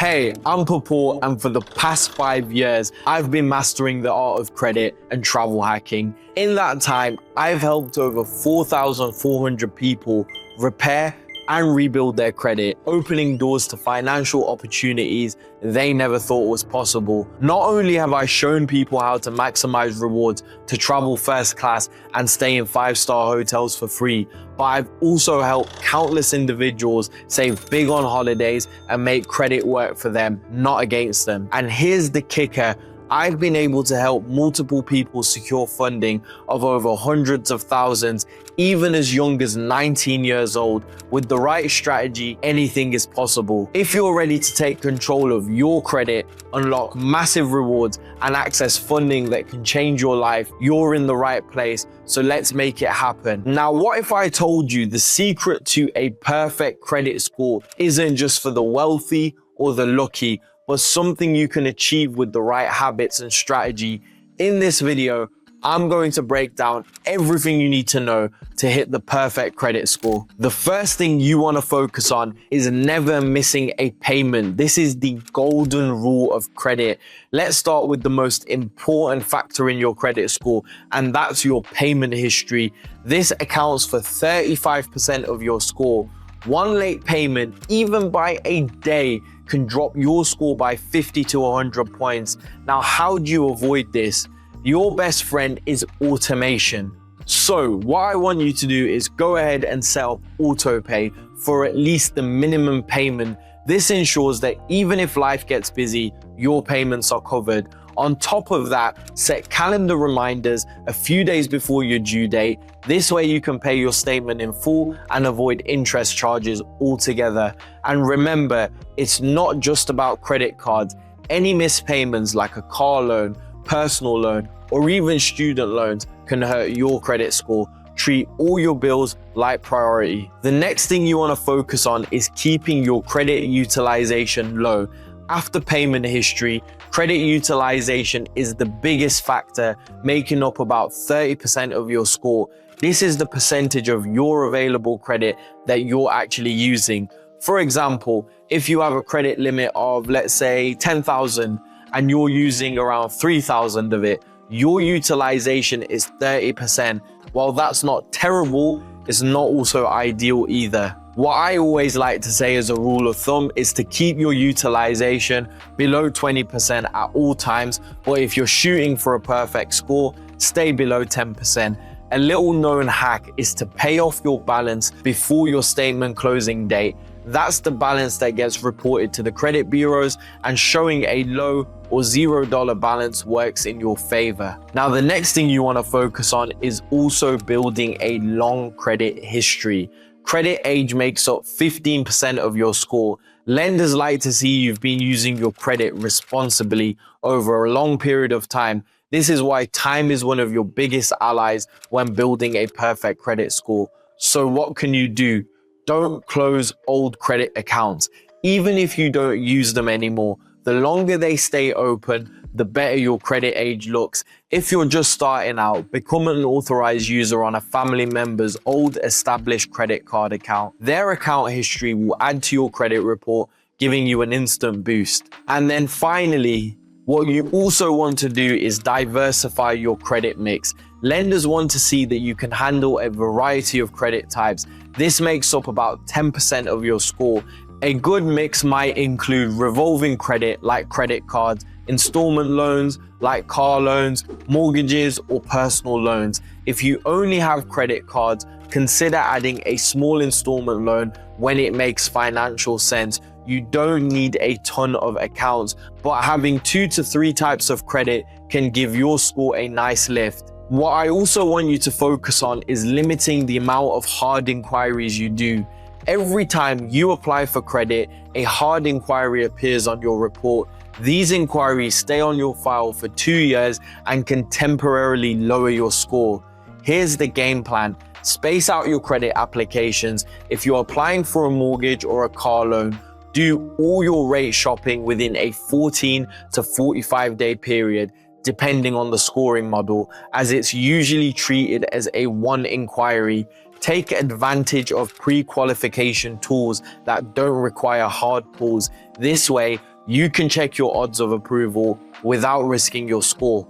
Hey, I'm Paul, and for the past 5 years, I've been mastering the art of credit and travel hacking. In that time, I've helped over 4,400 people repair and rebuild their credit, opening doors to financial opportunities they never thought was possible. Not only have I shown people how to maximize rewards to travel first class and stay in 5-star hotels for free, but I've also helped countless individuals save big on holidays and make credit work for them, not against them. And here's the kicker. I've been able to help multiple people secure funding of over hundreds of thousands, even as young as 19 years old. With the right strategy, anything is possible. If you're ready to take control of your credit, unlock massive rewards, and access funding that can change your life, you're in the right place. So let's make it happen. Now, what if I told you the secret to a perfect credit score isn't just for the wealthy or the lucky, but something you can achieve with the right habits and strategy? In this video, I'm going to break down everything you need to know to hit the perfect credit score. The first thing you want to focus on is never missing a payment. This is the golden rule of credit. Let's start with the most important factor in your credit score, and that's your payment history. This accounts for 35% of your score. One late payment, even by a day, can drop your score by 50 to 100 points. Now, how do you avoid this? Your best friend is automation. So what I want you to do is go ahead and set up autopay for at least the minimum payment. This ensures that even if life gets busy, your payments are covered. On top of that, set calendar reminders a few days before your due date. This way you can pay your statement in full and avoid interest charges altogether. And remember, it's not just about credit cards. Any missed payments like a car loan, personal loan, or even student loans can hurt your credit score. Treat all your bills like priority. The next thing you want to focus on is keeping your credit utilization low. After payment history, credit utilization is the biggest factor, making up about 30% of your score. This is the percentage of your available credit that you're actually using. For example, if you have a credit limit of, let's say, 10,000 and you're using around 3,000 of it, your utilization is 30%. While that's not terrible, it's not also ideal either. What I always like to say as a rule of thumb is to keep your utilization below 20% at all times, but if you're shooting for a perfect score, stay below 10%. A little known hack is to pay off your balance before your statement closing date. That's the balance that gets reported to the credit bureaus, and showing a low or $0 balance works in your favor. Now, the next thing you want to focus on is also building a long credit history. Credit age makes up 15% of your score. Lenders like to see you've been using your credit responsibly over a long period of time. This is why time is one of your biggest allies when building a perfect credit score. So what can you do? Don't close old credit accounts. Even if you don't use them anymore, the longer they stay open, the better your credit age looks. If you're just starting out, become an authorized user on a family member's old established credit card account. Their account history will add to your credit report, giving you an instant boost. And then finally, what you also want to do is diversify your credit mix. Lenders want to see that you can handle a variety of credit types. This makes up about 10% of your score. A good mix might include revolving credit like credit cards, installment loans like car loans, mortgages, or personal loans. If you only have credit cards, consider adding a small installment loan when it makes financial sense. You don't need a ton of accounts, but having 2 to 3 types of credit can give your score a nice lift. What I also want you to focus on is limiting the amount of hard inquiries you do. Every time you apply for credit, a hard inquiry appears on your report. These inquiries stay on your file for 2 years and can temporarily lower your score. Here's the game plan. Space out your credit applications. If you're applying for a mortgage or a car loan, do all your rate shopping within a 14 to 45 day period, depending on the scoring model, as it's usually treated as a one inquiry. Take advantage of pre-qualification tools that don't require hard pulls. This way, you can check your odds of approval without risking your score.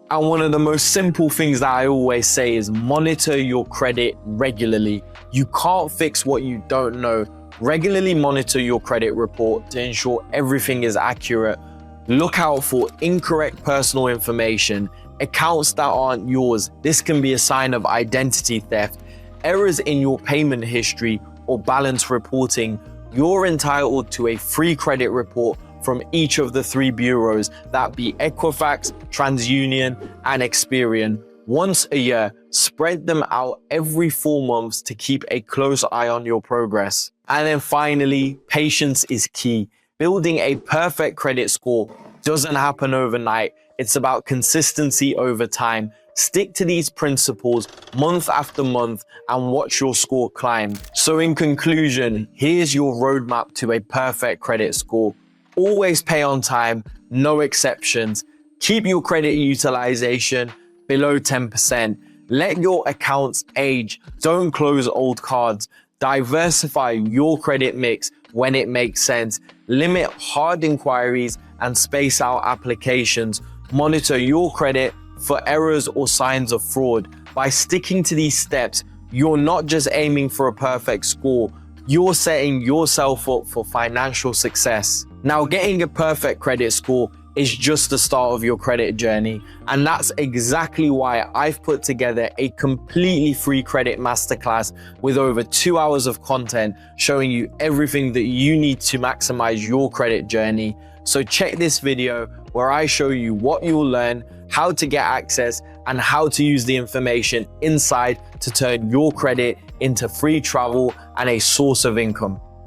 And one of the most simple things that I always say is monitor your credit regularly. You can't fix what you don't know. Regularly monitor your credit report to ensure everything is accurate. Look out for incorrect personal information, accounts that aren't yours. This can be a sign of identity theft, errors in your payment history or balance reporting. You're entitled to a free credit report from each of the 3 bureaus, that be Equifax, TransUnion, and Experian. Once a year, spread them out every 4 months to keep a close eye on your progress. And then finally, patience is key. Building a perfect credit score doesn't happen overnight. It's about consistency over time. Stick to these principles month after month and watch your score climb. So in conclusion, here's your roadmap to a perfect credit score. Always pay on time, no exceptions. Keep your credit utilization below 10%. Let your accounts age. Don't close old cards. Diversify your credit mix when it makes sense. Limit hard inquiries and space out applications. Monitor your credit for errors or signs of fraud. By sticking to these steps, you're not just aiming for a perfect score, you're setting yourself up for financial success. Now, getting a perfect credit score is just the start of your credit journey, and that's exactly why I've put together a completely free credit masterclass with over 2 hours of content showing you everything that you need to maximize your credit journey. So check this video where I show you what you'll learn, how to get access, and how to use the information inside to turn your credit into free travel and a source of income.